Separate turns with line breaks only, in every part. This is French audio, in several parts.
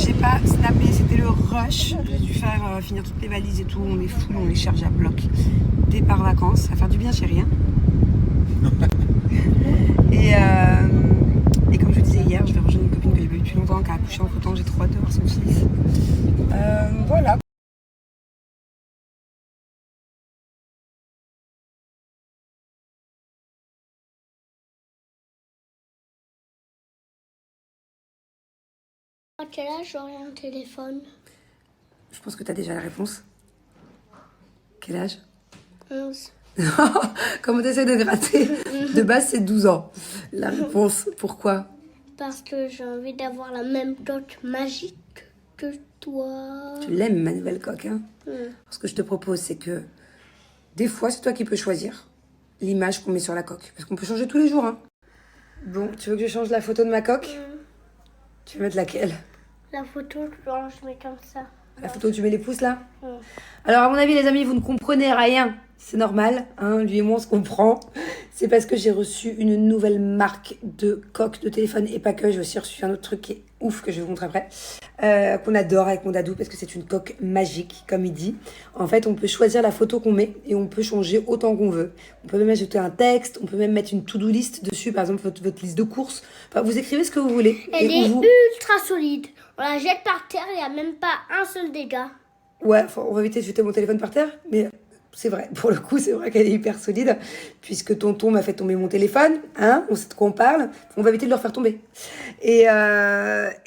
J'ai pas snappé, c'était le rush. J'ai dû faire finir toutes les valises et tout. On est full, on les charge à bloc. Départ vacances, ça va faire du bien chérie. Hein. et comme je disais hier, je vais rejoindre une copine que j'ai pas vue depuis longtemps, qui a accouché entre temps. J'ai trop hâte de voir son fils. Voilà.
À quel âge j'aurai un téléphone?
Je pense que tu as déjà la réponse. Quel âge?
11.
Comment tu essaies de gratter? De base, c'est 12 ans. La réponse, pourquoi?
Parce que j'ai envie d'avoir la même coque magique que toi.
Tu l'aimes, ma nouvelle coque, hein? Ce que je te propose, c'est que des fois, c'est toi qui peux choisir l'image qu'on met sur la coque. Parce qu'on peut changer tous les jours, hein. Bon, tu veux que je change la photo de ma coque? Tu veux mettre laquelle?
La photo, je mets comme ça.
La photo où tu mets les pouces, là? Alors, à mon avis, les amis, vous ne comprenez rien. C'est normal, hein, lui et moi, on se comprend. C'est parce que j'ai reçu une nouvelle marque de coque de téléphone. Et pas que, j'ai aussi reçu un autre truc qui est ouf, que je vais vous montrer après. Qu'on adore avec mon dadou, parce que c'est une coque magique, comme il dit. En fait, on peut choisir la photo qu'on met et on peut changer autant qu'on veut. On peut même ajouter un texte, on peut même mettre une to-do list dessus, par exemple, votre liste de courses. Enfin, vous écrivez ce que vous voulez.
Elle est ultra solide. On la jette par terre, il n'y a même pas un seul dégât.
Ouais, on va éviter de jeter mon téléphone par terre, mais c'est vrai, pour le coup, c'est vrai qu'elle est hyper solide, puisque tonton m'a fait tomber mon téléphone, hein, on sait de quoi on parle, on va éviter de le refaire tomber. Et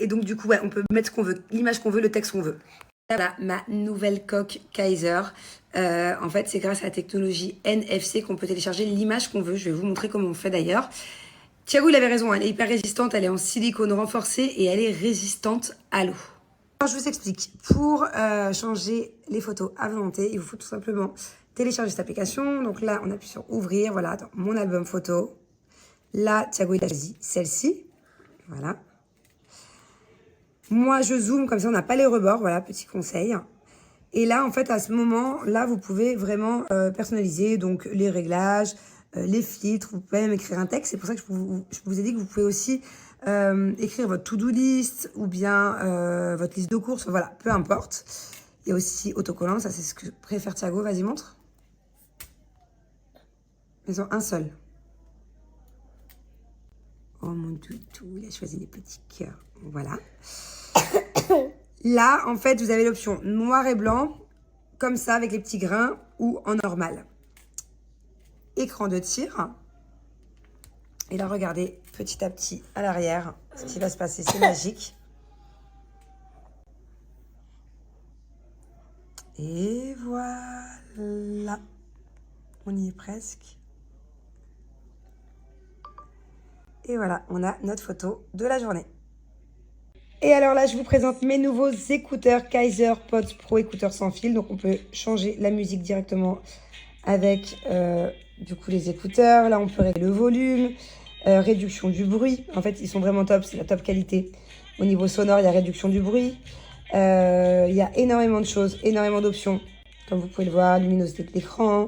donc, du coup, ouais, on peut mettre ce qu'on veut, l'image qu'on veut, le texte qu'on veut. Voilà, ma nouvelle coque Kaiser. En fait, c'est grâce à la technologie NFC qu'on peut télécharger l'image qu'on veut. Je vais vous montrer comment on fait d'ailleurs. Thiago, il avait raison, elle est hyper résistante, elle est en silicone renforcé et elle est résistante à l'eau. Alors, je vous explique. Pour changer les photos à volonté, il vous faut tout simplement télécharger cette application. Donc là, on appuie sur ouvrir. Voilà, dans mon album photo. Là, Thiago, il a choisi celle-ci. Voilà. Moi, je zoome, comme ça, on n'a pas les rebords. Voilà, petit conseil. Et là, en fait, à ce moment-là, vous pouvez vraiment personnaliser donc les réglages, les filtres. Vous pouvez même écrire un texte. C'est pour ça que je vous ai dit que vous pouvez aussi écrire votre to-do list ou bien votre liste de courses. Voilà, peu importe. Il y a aussi autocollant. Ça, c'est ce que préfère Thiago. Vas-y, montre. Ils ont un seul. Oh, mon toutou. Il a choisi les petits cœurs. Voilà. Là, en fait, vous avez l'option noir et blanc, comme ça, avec les petits grains, ou en normal. Écran de tir. Et là, regardez, petit à petit, à l'arrière, ce qui va se passer, c'est magique. Et voilà. On y est presque. Et voilà, on a notre photo de la journée. Et alors là, je vous présente mes nouveaux écouteurs Kaiser Pods Pro, écouteurs sans fil. Donc, on peut changer la musique directement avec du coup les écouteurs. Là, on peut régler le volume, réduction du bruit. En fait, ils sont vraiment top, c'est la top qualité. Au niveau sonore, il y a réduction du bruit. Il y a énormément de choses, énormément d'options. Comme vous pouvez le voir, luminosité de l'écran,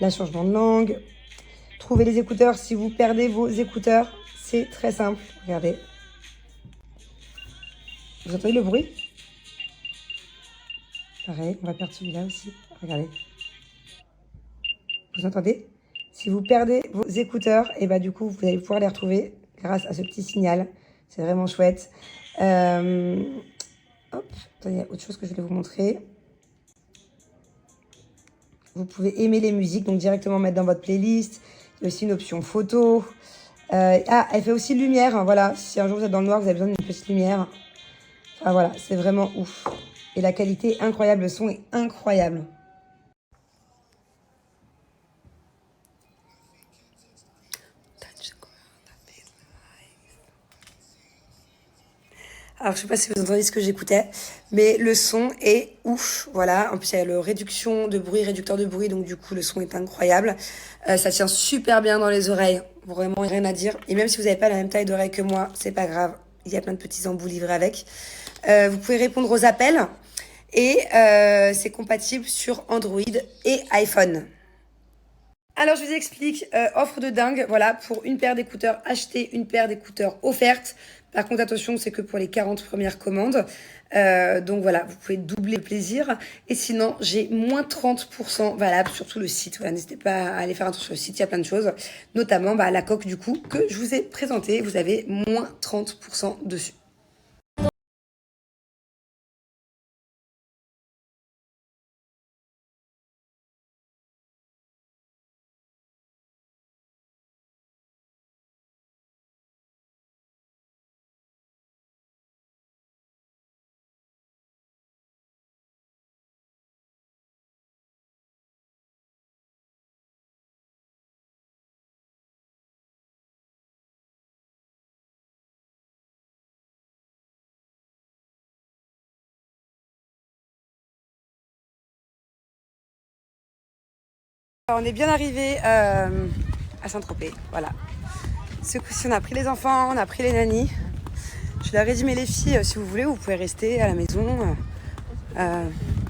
la changement de langue. Trouver les écouteurs, si vous perdez vos écouteurs, c'est très simple. Regardez. Vous entendez le bruit? Pareil, on va perdre celui-là aussi. Regardez. Vous entendez? Si vous perdez vos écouteurs, et bah du coup, vous allez pouvoir les retrouver grâce à ce petit signal. C'est vraiment chouette. Hop, il y a autre chose que je voulais vous montrer. Vous pouvez aimer les musiques, donc directement mettre dans votre playlist. Il y a aussi une option photo. Elle fait aussi lumière. Hein, voilà, si un jour vous êtes dans le noir, vous avez besoin d'une petite lumière. Enfin voilà, c'est vraiment ouf. Et la qualité est incroyable, le son est incroyable. Alors, je sais pas si vous entendez ce que j'écoutais, mais le son est ouf, voilà. En plus, il y a le réduction de bruit, réducteur de bruit, donc du coup, le son est incroyable. Ça tient super bien dans les oreilles, vraiment rien à dire. Et même si vous n'avez pas la même taille d'oreille que moi, c'est pas grave. Il y a plein de petits embouts livrés avec. Vous pouvez répondre aux appels et c'est compatible sur Android et iPhone. Alors, je vous explique, offre de dingue, voilà, pour une paire d'écouteurs achetée, une paire d'écouteurs offerte. Par contre, attention, c'est que pour les 40 premières commandes. Donc voilà, vous pouvez doubler le plaisir. Et sinon, j'ai moins 30% valable sur tout le site. Voilà, n'hésitez pas à aller faire un tour sur le site, il y a plein de choses. Notamment la coque du coup que je vous ai présentée. Vous avez moins 30% dessus. On est bien arrivé à Saint-Tropez, voilà. Ce coup-ci, on a pris les enfants, on a pris les nannies. Je leur ai dit, mais les filles, si vous voulez, vous pouvez rester à la maison.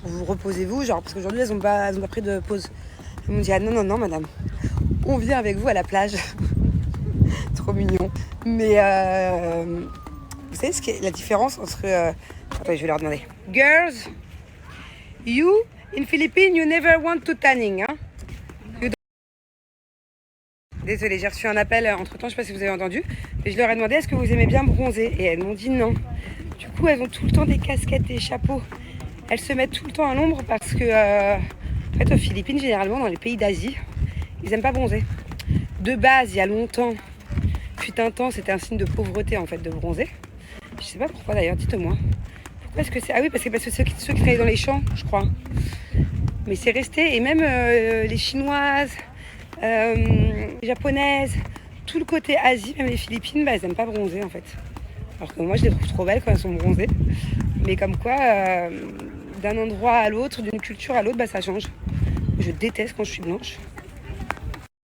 Vous reposez-vous, genre, parce qu'aujourd'hui, elles ont pas pris de pause. Elles m'ont dit, ah non, madame, on vient avec vous à la plage. Trop mignon. Mais vous savez ce qui est la différence entre... Attendez, je vais leur demander. Girls, you, in Philippines, you never want to tanning, hein? Désolée, j'ai reçu un appel entre-temps, je ne sais pas si vous avez entendu. Mais je leur ai demandé, est-ce que vous aimez bien bronzer? Et elles m'ont dit non. Du coup, elles ont tout le temps des casquettes, des chapeaux. Elles se mettent tout le temps à l'ombre parce que, en fait, aux Philippines, généralement, dans les pays d'Asie, ils n'aiment pas bronzer. De base, il y a longtemps, fut un temps, c'était un signe de pauvreté, en fait, de bronzer. Je ne sais pas pourquoi, d'ailleurs, dites-moi. Pourquoi est-ce que c'est... Ah oui, parce que ceux qui travaillent dans les champs, je crois. Mais c'est resté, et même les Chinoises... les japonaises, tout le côté Asie, même les Philippines, elles n'aiment pas bronzer en fait. Alors que moi je les trouve trop belles quand elles sont bronzées. Mais comme quoi, d'un endroit à l'autre, d'une culture à l'autre, ça change. Je déteste quand je suis blanche.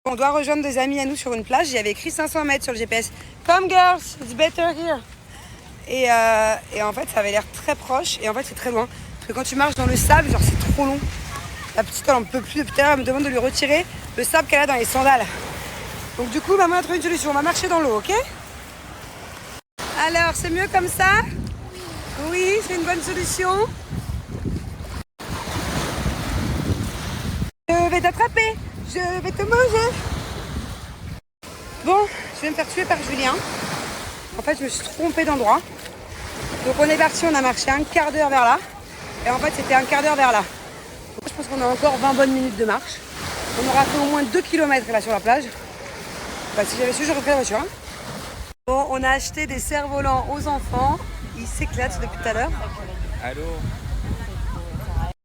On doit rejoindre des amis à nous sur une plage. Il y avait écrit 500 mètres sur le GPS. Come girls, it's better here. Et en fait, ça avait l'air très proche. Et en fait, c'est très loin. Parce que quand tu marches dans le sable, genre c'est trop long. La petite, elle en peut plus. Depuis tout à l'heure, elle me demande de lui retirer le sable qu'elle a dans les sandales. Donc du coup, maman a trouvé une solution. On va marcher dans l'eau, ok? Alors, c'est mieux comme ça? Oui, c'est une bonne solution. Je vais t'attraper. Je vais te manger. Bon, je vais me faire tuer par Julien. En fait, je me suis trompée d'endroit. Donc on est parti, on a marché un quart d'heure vers là. Et en fait, c'était un quart d'heure vers là. Je pense qu'on a encore 20 bonnes minutes de marche. On aura fait au moins 2 km là sur la plage. Si j'avais su, j'aurais pris la voiture. Hein. Bon, on a acheté des cerfs-volants aux enfants. Ils s'éclatent depuis tout à l'heure.
Allô?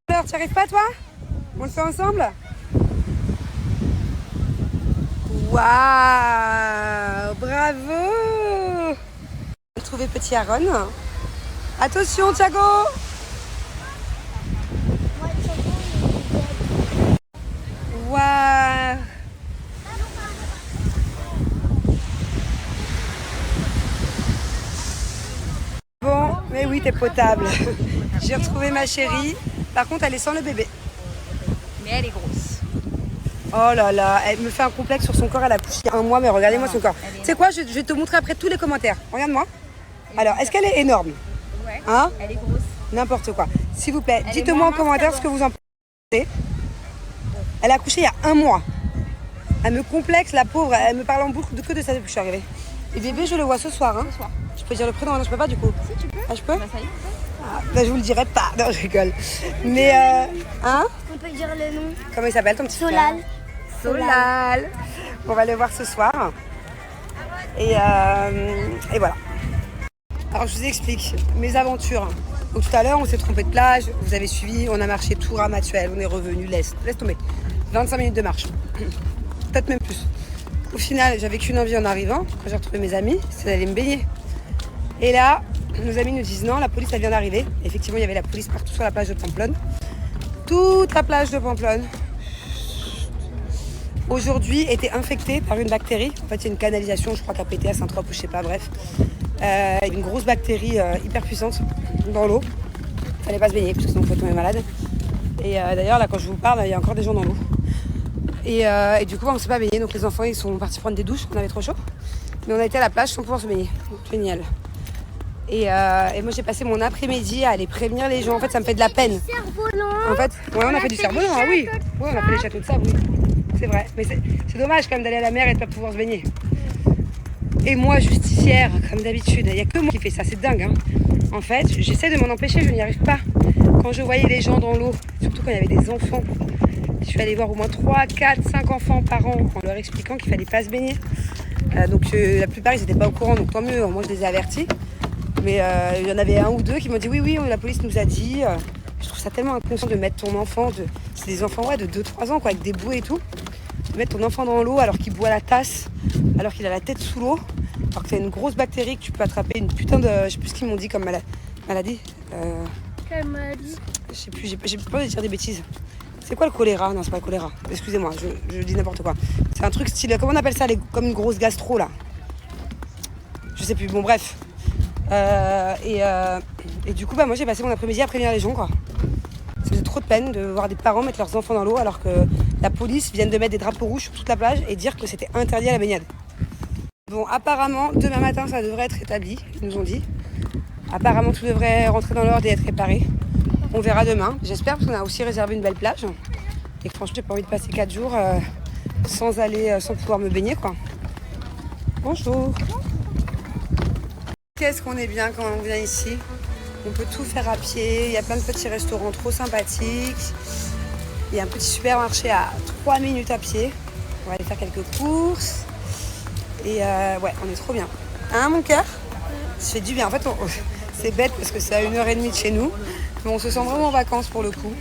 Alors, tu arrives pas toi? On le fait ensemble? Waouh! Bravo! J'ai trouvé petit Aaron. Attention, Thiago! Waouh! Bon, mais oui, t'es potable. J'ai retrouvé ma chérie. Par contre, elle est sans le bébé.
Mais elle est grosse.
Oh là là, elle me fait un complexe sur son corps. Elle a couché il y a 1 mois, mais regardez-moi son corps. Tu sais quoi, je vais te montrer après tous les commentaires. Regarde-moi. Alors, est-ce qu'elle est énorme?
Ouais.
Hein?
Elle est grosse.
N'importe quoi. S'il vous plaît, dites-moi en commentaire ce que vous en pensez. Elle a accouché il y a 1 mois. Elle me complexe, la pauvre. Elle me parle en boucle que de ça depuis que je suis arrivée. Et bébé, je le vois ce soir. Hein.
Ce soir.
Je peux dire le prénom? Non, je peux pas du coup.
Si tu peux.
Ah, je peux?
Bah ça y est.
Je vous le dirai pas. Non, je rigole. Mais, hein?
On peut dire le nom.
Comment il s'appelle ton petit
Solal.
frère? Solal. On va le voir ce soir. Et voilà. Alors, je vous explique mes aventures. Donc, tout à l'heure, on s'est trompé de plage. Vous avez suivi. On a marché tout Ramatuelle. On est revenu. Laisse tomber. 25 minutes de marche. Peut-être même plus. Au final, j'avais qu'une envie en arrivant, quand j'ai retrouvé mes amis, c'est d'aller me baigner. Et là, nos amis nous disent non, la police, elle vient d'arriver. Effectivement, il y avait la police partout sur la plage de Pamplonne. Toute la plage de Pamplonne, aujourd'hui, était infectée par une bactérie. En fait, il y a une canalisation, je crois, qui a pété à Saint-Trope ou je sais pas, bref. Une grosse bactérie hyper puissante dans l'eau. Fallait pas se baigner, parce que sinon, on peut tomber malade. Et d'ailleurs, là, quand je vous parle, il y a encore des gens dans l'eau. Et du coup, on ne s'est pas baigné. Donc les enfants, ils sont partis prendre des douches. On avait trop chaud. Mais on a été à la plage sans pouvoir se baigner. Donc, génial. Et moi j'ai passé mon après-midi à aller prévenir les gens. En fait ça me fait de la peine. En fait, ouais, on a fait du cerf-volant, ah oui. Ouais, on a fait les châteaux de sable, oui. C'est vrai. Mais c'est dommage quand même d'aller à la mer et de pas pouvoir se baigner. Et moi, justicière, comme d'habitude, il n'y a que moi qui fais ça, c'est dingue. Hein. En fait, j'essaie de m'en empêcher, je n'y arrive pas. Quand je voyais les gens dans l'eau, surtout quand il y avait des enfants, je suis allée voir au moins 3, 4, 5 enfants par an en leur expliquant qu'il ne fallait pas se baigner. Donc la plupart, ils n'étaient pas au courant, donc tant mieux, moi je les ai avertis. Mais il y en avait un ou deux qui m'ont dit oui, la police nous a dit. Je trouve ça tellement inconscient de mettre ton enfant, c'est des enfants de 2-3 ans, quoi, avec des bouées et tout. De mettre ton enfant dans l'eau alors qu'il boit la tasse, alors qu'il a la tête sous l'eau, alors que c'est une grosse bactérie que tu peux attraper, une putain de... Je sais plus ce qu'ils m'ont dit comme maladie.
Quelle maladie?
Je sais plus, j'ai pas envie de dire des bêtises. C'est quoi le choléra? Non, c'est pas le choléra. Excusez-moi, je dis n'importe quoi. C'est un truc style, comment on appelle ça, comme une grosse gastro là. Je sais plus, bon bref. Et du coup, moi j'ai passé mon après-midi à prévenir les gens, quoi. Ça faisait trop de peine de voir des parents mettre leurs enfants dans l'eau alors que la police vient de mettre des drapeaux rouges sur toute la plage et dire que c'était interdit à la baignade. Bon, apparemment, demain matin, ça devrait être établi, ils nous ont dit. Apparemment, tout devrait rentrer dans l'ordre et être réparé. On verra demain. J'espère, parce qu'on a aussi réservé une belle plage. Et que franchement, j'ai pas envie de passer 4 jours sans pouvoir me baigner, quoi. Bonjour. Qu'est-ce qu'on est bien quand on vient ici. On peut tout faire à pied. Il y a plein de petits restaurants trop sympathiques. Il y a un petit supermarché à 3 minutes à pied. On va aller faire quelques courses. Et ouais, on est trop bien. Hein, mon cœur? Ça fait du bien. En fait, c'est bête parce que c'est à 1h30 de chez nous. Mais on se sent vraiment en vacances pour le coup.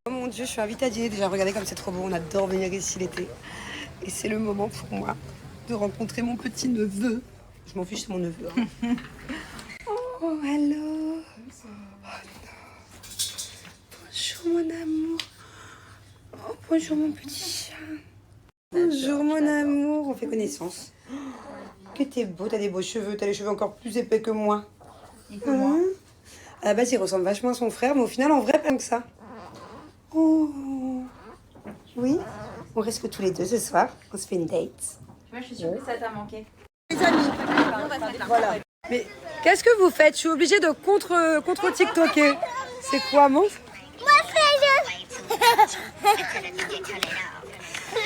Oh mon Dieu, je suis invitée à dîner. Déjà, regardez comme c'est trop beau. On adore venir ici l'été. Et c'est le moment pour moi de rencontrer mon petit neveu. Je m'en fiche, c'est mon neveu. Hein. Oh, hello. Oh, bonjour, mon amour. Oh, bonjour, mon petit chat. Bonjour, mon amour. On fait connaissance. Que t'es beau, t'as des beaux cheveux. T'as les cheveux encore plus épais que moi.
Et que moi.
À la base, il ressemble vachement à son frère, mais au final, en vrai, pas que ça. Oh. Oui. On reste que tous les deux ce soir. On se fait une date.
Moi, je suis sûre que ça t'a manqué.
Les amis. Voilà. Mais qu'est-ce que vous faites? Je suis obligée de contre-tiktoker. C'est quoi, mon?
Moi, c'est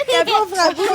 Et après, on fera boum,